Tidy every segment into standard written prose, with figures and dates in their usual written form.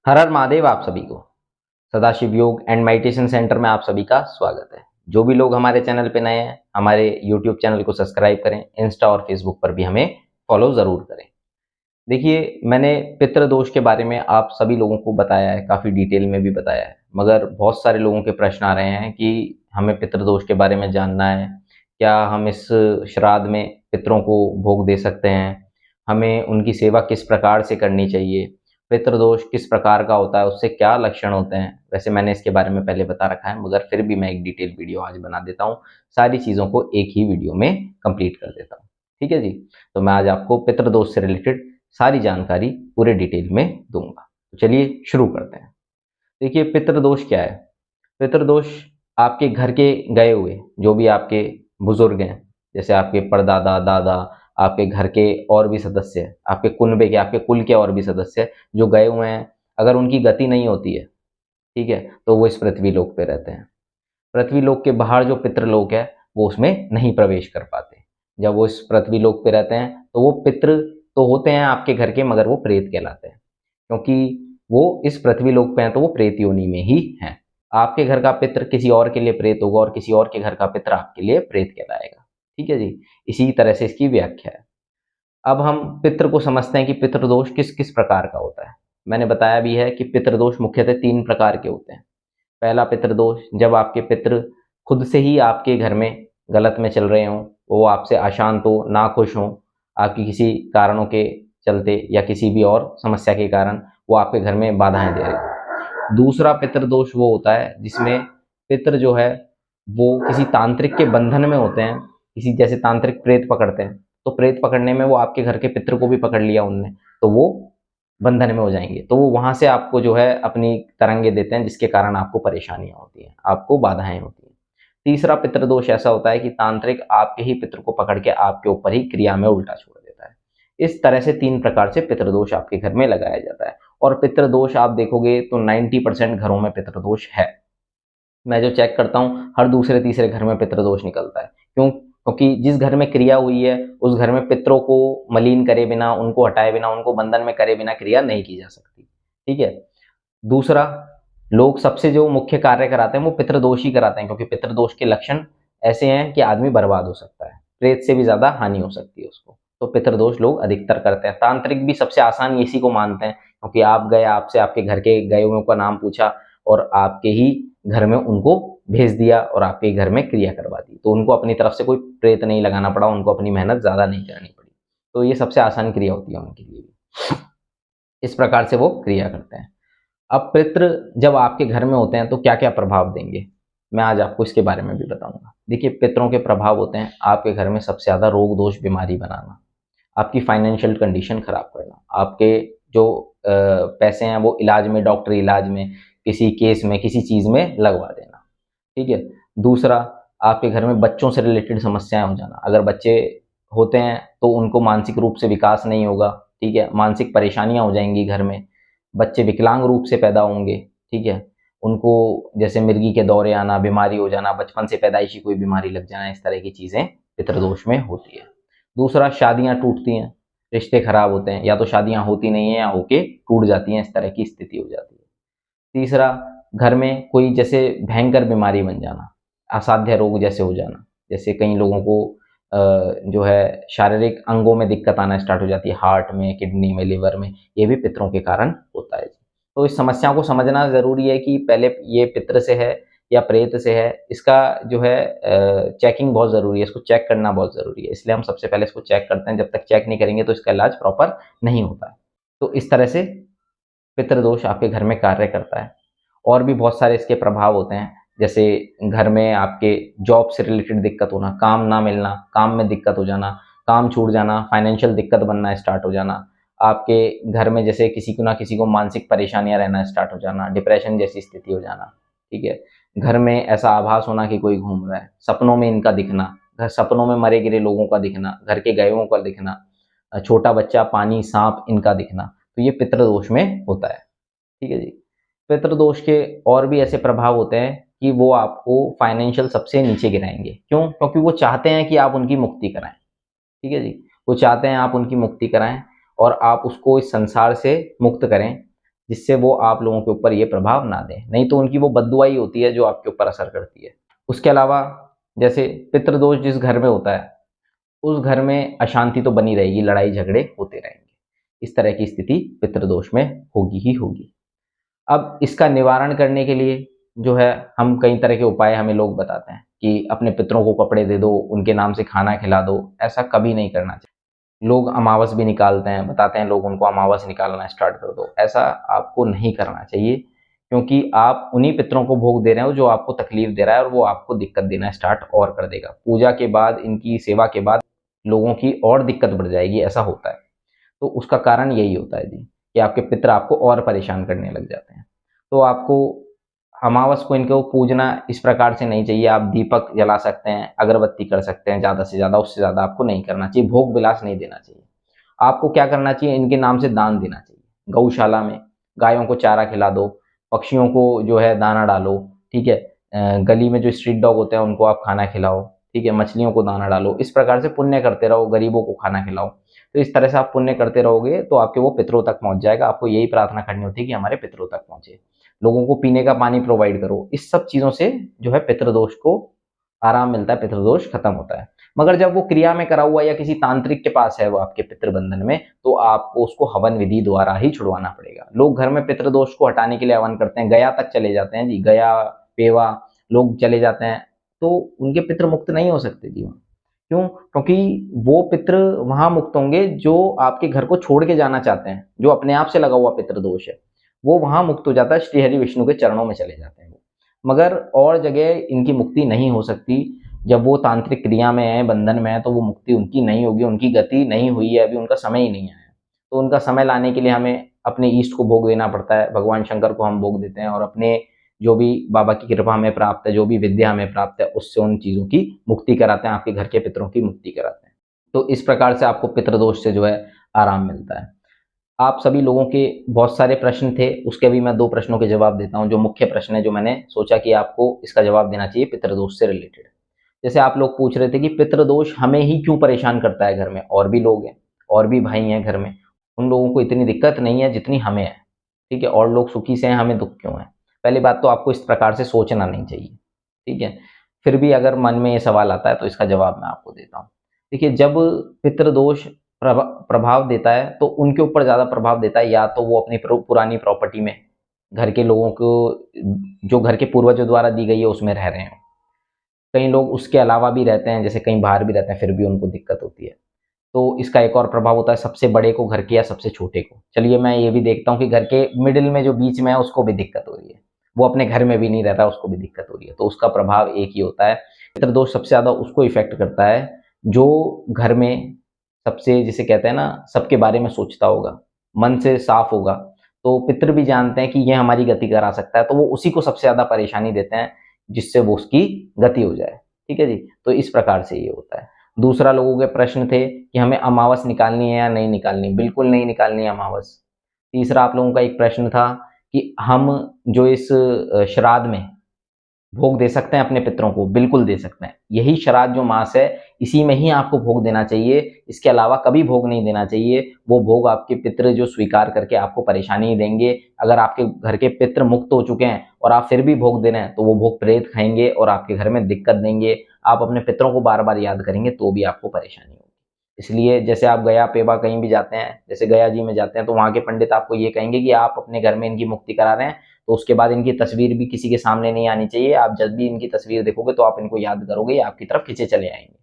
हर हर महादेव। आप सभी को सदाशिव योग एंड मेडिटेशन सेंटर में आप सभी का स्वागत है। जो भी लोग हमारे चैनल पे नए हैं, हमारे यूट्यूब चैनल को सब्सक्राइब करें, इंस्टा और फेसबुक पर भी हमें फॉलो ज़रूर करें। देखिए, मैंने पितृ दोष के बारे में आप सभी लोगों को बताया है, काफ़ी डिटेल में भी बताया है, मगर बहुत सारे लोगों के प्रश्न आ रहे हैं कि हमें पितृ दोष के बारे में जानना है। क्या हम इस श्राद्ध में पितरों को भोग दे सकते हैं? हमें उनकी सेवा किस प्रकार से करनी चाहिए? पितृदोष किस प्रकार का होता है, उससे क्या लक्षण होते हैं? वैसे मैंने इसके बारे में पहले बता रखा है, मगर फिर भी मैं एक डिटेल वीडियो आज बना देता हूँ। सारी चीज़ों को एक ही वीडियो में कंप्लीट कर देता हूँ। ठीक है जी। तो मैं आज आपको पितृदोष से रिलेटेड सारी जानकारी पूरे डिटेल में दूंगा। तो चलिए शुरू करते हैं। देखिए, पितृदोष क्या है? पितृदोष आपके घर के गए हुए जो भी आपके बुजुर्ग हैं, जैसे आपके परदादा दादा, आपके घर के और भी सदस्य, आपके कुनबे के, आपके कुल के और भी सदस्य जो गए हुए हैं, अगर उनकी गति नहीं होती है, ठीक है, तो वो इस पृथ्वी लोक पे रहते हैं। पृथ्वी लोक के बाहर जो पितृलोक है वो उसमें नहीं प्रवेश कर पाते। जब वो इस पृथ्वी लोक पे रहते हैं तो वो पितृ तो होते हैं आपके घर के, मगर वो प्रेत कहलाते हैं, क्योंकि वो इस पृथ्वी लोक पे हैं तो वो प्रेत योनि में ही हैं। आपके घर का पितृ किसी और के लिए प्रेत होगा और किसी और के घर का पितृ आपके लिए प्रेत कहलाएगा। ठीक है जी। इसी तरह से इसकी व्याख्या है। अब हम पितृ को समझते हैं कि पितृदोष किस किस प्रकार का होता है। मैंने बताया भी है कि पितृदोष मुख्यतः 3 प्रकार के होते हैं। पहला पितृदोष, जब आपके पितृ खुद से ही आपके घर में गलत में चल रहे हों, वो आपसे अशांत हो, नाखुश हों, आपकी किसी कारणों के चलते या किसी भी और समस्या के कारण वो आपके घर में बाधाएं दे रहे हों। दूसरा पितृदोष वो होता है जिसमें पितृ जो है वो किसी तांत्रिक के बंधन में होते हैं। किसी जैसे तांत्रिक प्रेत पकड़ते हैं, तो प्रेत पकड़ने में वो आपके घर के पितृ को भी पकड़ लिया उनने, तो वो बंधन में हो जाएंगे, तो वो वहां से आपको जो है अपनी तरंगे देते हैं, जिसके कारण आपको परेशानियां होती हैं, आपको बाधाएं होती हैं। तीसरा पितृदोष ऐसा होता है कि तांत्रिक आपके ही पितृ को पकड़ के आपके ऊपर ही क्रिया में उल्टा छोड़ देता है। इस तरह से 3 प्रकार से पितृदोष आपके घर में लगाया जाता है। और पितृदोष आप देखोगे तो 90% घरों में पितृदोष है। मैं जो चेक करता हूँ, हर दूसरे तीसरे घर में पितृदोष निकलता है। क्यों? क्योंकि जिस घर में क्रिया हुई है उस घर में पितरों को मलिन करे बिना, उनको हटाए बिना, उनको बंधन में करे बिना क्रिया नहीं की जा सकती। ठीक है। दूसरा, लोग सबसे जो मुख्य कार्य कराते हैं वो पितृदोष ही कराते हैं, क्योंकि पितृदोष के लक्षण ऐसे हैं कि आदमी बर्बाद हो सकता है, प्रेत से भी ज्यादा हानि हो सकती है उसको। तो पितृदोष लोग अधिकतर करते हैं। तांत्रिक भी सबसे आसान इसी को मानते हैं, क्योंकि आप गए, आपसे आपके घर के गए हुए का नाम पूछा और आपके ही घर में उनको भेज दिया और आपके घर में क्रिया करवा दी, तो उनको अपनी तरफ से कोई प्रेत नहीं लगाना पड़ा, उनको अपनी मेहनत ज्यादा नहीं करनी पड़ी। तो ये सबसे आसान क्रिया होती है उनके लिए भी। इस प्रकार से वो क्रिया करते हैं। अब पितृ जब आपके घर में होते हैं तो क्या क्या प्रभाव देंगे, मैं आज आपको इसके बारे में भी बताऊंगा। देखिए, पितरों के प्रभाव होते हैं आपके घर में सबसे ज्यादा रोग दोष बीमारी बनाना, आपकी फाइनेंशियल कंडीशन खराब करना, आपके जो पैसे हैं वो इलाज में, डॉक्टरी इलाज में, किसी केस में, किसी चीज में लगवा देना। ठीक है। दूसरा, आपके घर में बच्चों से रिलेटेड समस्याएं हो जाना। अगर बच्चे होते हैं तो उनको मानसिक रूप से विकास नहीं होगा। ठीक है। मानसिक परेशानियां हो जाएंगी घर में। बच्चे विकलांग रूप से पैदा होंगे। ठीक है। उनको जैसे मिर्गी के दौरे आना, बीमारी हो जाना, बचपन से पैदाइशी कोई बीमारी लग जाना, इस तरह की चीजें पितृदोष में होती है। दूसरा, शादियां टूटती हैं, रिश्ते खराब होते हैं, या तो शादियां होती नहीं है या होके टूट जाती हैं, इस तरह की स्थिति हो जाती है। तीसरा, घर में कोई जैसे भयंकर बीमारी बन जाना, असाध्य रोग जैसे हो जाना, जैसे कई लोगों को जो है शारीरिक अंगों में दिक्कत आना स्टार्ट हो जाती है, हार्ट में, किडनी में, लिवर में, ये भी पितरों के कारण होता है। तो इस समस्या को समझना जरूरी है कि पहले ये पितर से है या प्रेत से है, इसका जो है चेकिंग बहुत जरूरी है, इसको चेक करना बहुत जरूरी है। इसलिए हम सबसे पहले इसको चेक करते हैं, जब तक चेक नहीं करेंगे तो इसका इलाज प्रॉपर नहीं होता है। तो इस तरह से पितृदोष आपके घर में कार्य करता है। और भी बहुत सारे इसके प्रभाव होते हैं, जैसे घर में आपके जॉब से रिलेटेड दिक्कत होना, काम ना मिलना, काम में दिक्कत हो जाना, काम छूट जाना, फाइनेंशियल दिक्कत बनना स्टार्ट हो जाना, आपके घर में जैसे किसी को ना किसी को मानसिक परेशानियां रहना स्टार्ट हो जाना, डिप्रेशन जैसी स्थिति हो जाना। ठीक है। घर में ऐसा आभास होना कि कोई घूम रहा है, सपनों में इनका दिखना, घर सपनों में मरे गिरे लोगों का दिखना, घर के गए हुओं का दिखना, छोटा बच्चा, पानी, सांप, इनका दिखना, तो ये पितृदोष में होता है। ठीक है जी। पितृदोष के और भी ऐसे प्रभाव होते हैं कि वो आपको फाइनेंशियल सबसे नीचे गिराएंगे। क्यों? क्योंकि वो चाहते हैं कि आप उनकी मुक्ति कराएं। ठीक है जी। वो चाहते हैं आप उनकी मुक्ति कराएं और आप उसको इस संसार से मुक्त करें, जिससे वो आप लोगों के ऊपर ये प्रभाव ना दें, नहीं तो उनकी वो बद्दुआ ही होती है जो आपके ऊपर असर करती है। उसके अलावा जैसे पितृदोष जिस घर में होता है, उस घर में अशांति तो बनी रहेगी, लड़ाई झगड़े होते रहेंगे। इस तरह की स्थिति पितृदोष में होगी ही होगी। अब इसका निवारण करने के लिए जो है हम कई तरह के उपाय हमें लोग बताते हैं कि अपने पितरों को कपड़े दे दो, उनके नाम से खाना खिला दो। ऐसा कभी नहीं करना चाहिए। लोग अमावस भी निकालते हैं, बताते हैं लोग उनको अमावस निकालना स्टार्ट कर दो। ऐसा आपको नहीं करना चाहिए, क्योंकि आप उन्हीं पितरों को भोग दे रहे हो जो आपको तकलीफ दे रहा है, और वो आपको दिक्कत देना स्टार्ट और कर देगा। पूजा के बाद, इनकी सेवा के बाद लोगों की और दिक्कत बढ़ जाएगी, ऐसा होता है। तो उसका कारण यही होता है जी, कि आपके पितर आपको और परेशान करने लग जाते हैं। तो आपको अमावस को इनको पूजना इस प्रकार से नहीं चाहिए। आप दीपक जला सकते हैं, अगरबत्ती कर सकते हैं ज़्यादा से ज़्यादा, उससे ज़्यादा आपको नहीं करना चाहिए। भोग विलास नहीं देना चाहिए। आपको क्या करना चाहिए, इनके नाम से दान देना चाहिए। गौशाला में गायों को चारा खिला दो, पक्षियों को जो है दाना डालो, ठीक है। गली में जो स्ट्रीट डॉग होते हैं उनको आप खाना खिलाओ, ठीक है। मछलियों को दाना डालो। इस प्रकार से पुण्य करते रहो, गरीबों को खाना खिलाओ। तो इस तरह से आप पुण्य करते रहोगे तो आपके वो पितरों तक पहुंच जाएगा। आपको यही प्रार्थना करनी होती है कि हमारे पितरों तक पहुंचे। लोगों को पीने का पानी प्रोवाइड करो। इस सब चीज़ों से जो है पितृदोष को आराम मिलता है, पितृदोष खत्म होता है। मगर जब वो क्रिया में करा हुआ या किसी तांत्रिक के पास है वो आपके पितृबंधन में, तो आपको उसको हवन विधि द्वारा ही छुड़वाना पड़ेगा। लोग घर में पितृदोष को हटाने के लिए हवन करते हैं, गया तक चले जाते हैं जी, गया पेवा लोग चले जाते हैं, तो उनके पितृ मुक्त नहीं हो सकते जी। क्यों? क्योंकि वो पितृ वहां मुक्त होंगे जो आपके घर को छोड़ के जाना चाहते हैं। जो अपने आप से लगा हुआ पितृदोष है वो वहां मुक्त हो जाता है, श्रीहरि विष्णु के चरणों में चले जाते हैं वो। मगर और जगह इनकी मुक्ति नहीं हो सकती। जब वो तांत्रिक क्रिया में है, बंधन में है, तो वो मुक्ति उनकी नहीं होगी। उनकी गति नहीं हुई है, अभी उनका समय ही नहीं आया। तो उनका समय लाने के लिए हमें अपने ईष्ट को भोग देना पड़ता है। भगवान शंकर को हम भोग देते हैं, और अपने जो भी बाबा की कृपा हमें प्राप्त है, जो भी विद्या हमें प्राप्त है, उससे उन चीज़ों की मुक्ति कराते हैं। आपके घर के पितरों की मुक्ति कराते हैं। तो इस प्रकार से आपको पितृदोष से जो है आराम मिलता है। आप सभी लोगों के बहुत सारे प्रश्न थे, उसके भी मैं 2 प्रश्नों के जवाब देता हूँ। जो मुख्य प्रश्न है, जो मैंने सोचा कि आपको इसका जवाब देना चाहिए पितृदोष से रिलेटेड। जैसे आप लोग पूछ रहे थे कि पितृदोष हमें ही क्यों परेशान करता है घर में? और भी लोग हैं, और भी भाई हैं घर में, उन लोगों को इतनी दिक्कत नहीं है जितनी हमें है, ठीक है। और लोग सुखी से हैं, हमें दुख क्यों है? पहली बात तो आपको इस प्रकार से सोचना नहीं चाहिए, ठीक है। फिर भी अगर मन में ये सवाल आता है तो इसका जवाब मैं आपको देता हूँ। देखिए, जब पितृदोष प्रभाव देता है तो उनके ऊपर ज़्यादा प्रभाव देता है। या तो वो अपनी पुरानी प्रॉपर्टी में घर के लोगों को, जो घर के पूर्वजों द्वारा दी गई है, उसमें रह रहे हैं। कई लोग उसके अलावा भी रहते हैं, जैसे कहीं बाहर भी रहते हैं, फिर भी उनको दिक्कत होती है। तो इसका एक और प्रभाव होता है सबसे बड़े को घर के या सबसे छोटे को। चलिए, मैं ये भी देखता हूँ कि घर के मिडिल में जो बीच में है उसको भी दिक्कत हो रही है, वो अपने घर में भी नहीं रहता, उसको भी दिक्कत हो रही है। तो उसका प्रभाव एक ही होता है। पितृदोष सबसे ज़्यादा उसको इफेक्ट करता है जो घर में सबसे, जिसे कहते हैं ना, सबके बारे में सोचता होगा, मन से साफ होगा। तो पितृ भी जानते हैं कि ये हमारी गति करा सकता है, तो वो उसी को सबसे ज़्यादा परेशानी देते हैं, जिससे वो उसकी गति हो जाए, ठीक है जी। तो इस प्रकार से ये होता है। दूसरा, लोगों के प्रश्न थे कि हमें अमावस निकालनी है या नहीं निकालनी। बिल्कुल नहीं निकालनी है अमावस। तीसरा, आप लोगों का एक प्रश्न था कि हम जो इस श्राद्ध में भोग दे सकते हैं अपने पितरों को। बिल्कुल दे सकते हैं। यही श्राद्ध जो मास है, इसी में ही आपको भोग देना चाहिए। इसके अलावा कभी भोग नहीं देना चाहिए। वो भोग आपके पितृ जो स्वीकार करके आपको परेशानी देंगे। अगर आपके घर के पितृ मुक्त हो चुके हैं और आप फिर भी भोग दे रहे हैं, तो वो भोग प्रेत खाएंगे और आपके घर में दिक्कत देंगे। आप अपने पितरों को बार बार याद करेंगे तो भी आपको परेशानी होगी। इसलिए जैसे आप गया पेबा कहीं भी जाते हैं, जैसे गया जी में जाते हैं, तो वहाँ के पंडित आपको ये कहेंगे कि आप अपने घर में इनकी मुक्ति करा रहे हैं, तो उसके बाद इनकी तस्वीर भी किसी के सामने नहीं आनी चाहिए। आप जब भी इनकी तस्वीर देखोगे तो आप इनको याद करोगे, ये आपकी तरफ खींचे चले आएंगे,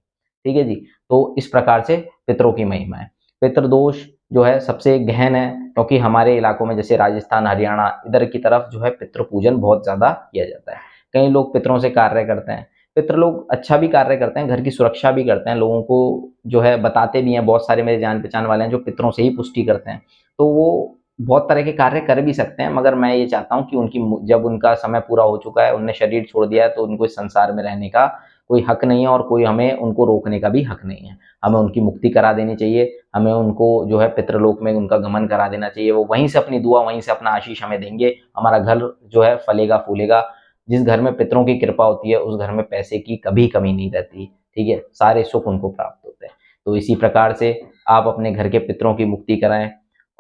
ठीक है जी। तो इस प्रकार से पितरों की महिमा है। पितृदोष जो है सबसे गहन है, क्योंकि हमारे इलाकों में जैसे राजस्थान, हरियाणा, इधर की तरफ जो है पितृ पूजन बहुत ज़्यादा किया जाता है। कई लोग पितरों से कार्य करते हैं। पितृ लोग अच्छा भी कार्य करते हैं, घर की सुरक्षा भी करते हैं, लोगों को जो है बताते भी हैं। बहुत सारे मेरे जान पहचान वाले हैं जो पितरों से ही पुष्टि करते हैं। तो वो बहुत तरह के कार्य कर भी सकते हैं, मगर मैं ये चाहता हूँ कि उनकी जब उनका समय पूरा हो चुका है, उनने शरीर छोड़ दिया है, तो उनको इस संसार में रहने का कोई हक नहीं है, और कोई हमें उनको रोकने का भी हक नहीं है। हमें उनकी मुक्ति करा देनी चाहिए। हमें उनको जो है पितृलोक में उनका गमन करा देना चाहिए। वो वहीं से अपनी दुआ, वहीं से अपना आशीष हमें देंगे। हमारा घर जो है फलेगा फूलेगा। जिस घर में पितरों की कृपा होती है, उस घर में पैसे की कभी कमी नहीं रहती, ठीक है। सारे सुख उनको प्राप्त होते हैं। तो इसी प्रकार से आप अपने घर के पितरों की मुक्ति कराएं।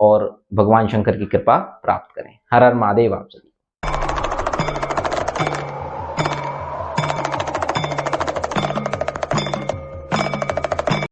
और भगवान शंकर की कृपा प्राप्त करें। हर हर महादेव आप सभी।